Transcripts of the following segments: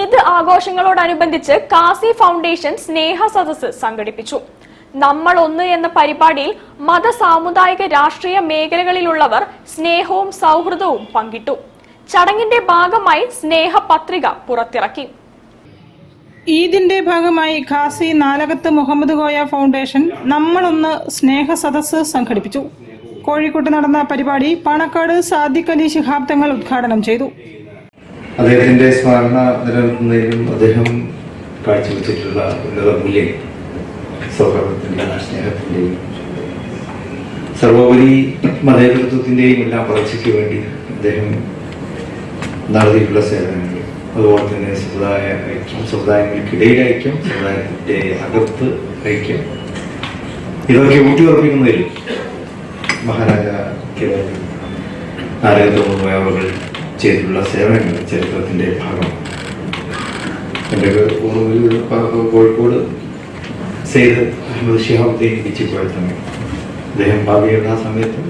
Eid ആഘോഷങ്ങളോടനുബന്ധിച്ച് Kasi foundation സ്നേഹ സദസ്സ് സംഘടിപ്പിച്ചു. നമ്മൾ ഒന്ന് എന്ന പരിപാടിയിൽ മത സാമുദായിക രാഷ്ട്രീയ മേഖലകളിലുള്ളവർ സ്നേഹവും സൗഹൃദവും പങ്കിട്ടു. ചടങ്ങിന്റെ ഭാഗമായി സ്നേഹ പത്രിക പുറത്തിറക്കി. ഈദിന്റെ ഭാഗമായി ഖാസി നാലകത്ത് മുഹമ്മദ് കോയ ഫൗണ്ടേഷൻ നമ്മളൊന്ന് സ്നേഹ സദസ്സ് സംഘടിപ്പിച്ചു. കോഴിക്കോട്ട് നടന്ന പരിപാടി പാണക്കാട് സാദിഖ് അലി ശിഹാബ് തങ്ങൾ ഉദ്ഘാടനം ചെയ്തു. അദ്ദേഹത്തിന്റെ സ്മരണ നിലനിർത്തുന്നതിലും അദ്ദേഹം കാഴ്ചവെച്ചിട്ടുള്ള ഉന്നത മൂല്യം സൗഹൃദത്തിന്റെയും സ്നേഹത്തിന്റെയും സർവോപരി മതേതൃത്വത്തിന്റെയും എല്ലാം വളർച്ചയ്ക്ക് വേണ്ടി അദ്ദേഹം നടത്തിയിട്ടുള്ള സേവനങ്ങൾ, അതുപോലെ തന്നെ സമുദായ ഐക്യം, സമുദായങ്ങൾക്കിടയിൽ ഐക്യം, സമുദായത്തിന്റെ അകത്ത് ഐക്യം, ഇതൊക്കെ ഊട്ടിയുറപ്പിക്കുന്നതിൽ മഹാരാജ നാരായണ ചെയ്തിട്ടുള്ള സേവനങ്ങൾ ചരിത്രത്തിന്റെ ഭാഗമാണ്. എൻ്റെ കോഴിക്കോട് സെയ്ദ് അഹമ്മദ് ശിഹാബുദ്ദീൻ ഇച്ചിപ്പോയ സമയം അദ്ദേഹം ഭാവിയുള്ള ആ സമയത്ത്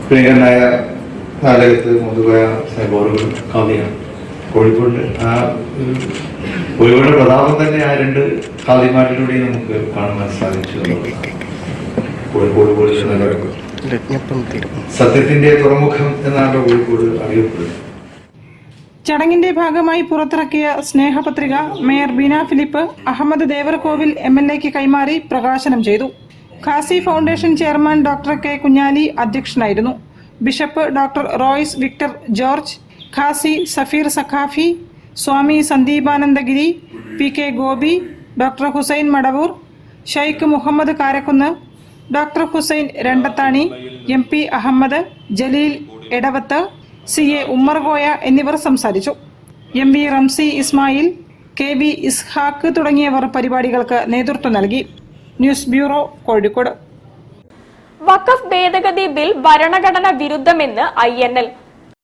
പ്രിയങ്കരനായ നാലകത്ത് മുതുകോയ സാഹിബോറുകൾ കാവ്യാണ്. കോഴിക്കോടിന്റെ പ്രതാപം തന്നെ ആ രണ്ട് കാവ്യമാരിലൂടെ നമുക്ക് കാണുവാൻ സാധിച്ചു. കോഴിക്കോട് സത്യത്തിന്റെ തുറമുഖം എന്നാണ് കോഴിക്കോട് അറിയപ്പെടുന്നത്. ചടങ്ങിന്റെ ഭാഗമായി പുറത്തിറക്കിയ സ്നേഹപത്രിക mayor Beena Philip Ahmed Devarkovil MLA കൈമാറി പ്രകാശനം ചെയ്തു. Qazi foundation chairman doctor K Kunhali അധ്യക്ഷനായിരുന്നു. Bishop doctor Royce Victor George, Qazi Safeer Saqafi, Swami Sandeepanandagiri, PK Gopi, doctor Hussain Madavoor, Sheikh Muhammad Karakkunnu, doctor Hussain Randathani, MP Ahmed, Jaleel Edavath, CA Ummerkoya എന്നിവർ സംസാരിച്ചു. MV റംസി ഇസ്മായിൽ, KB ഇസ്ഹാഖ് തുടങ്ങിയവർ പരിപാടികൾക്ക് നേതൃത്വം നൽകി. News bureau, Kozhikode. വഖഫ് ഭേദഗതി ബിൽ ഭരണഘടന വിരുദ്ധമെന്ന് INL.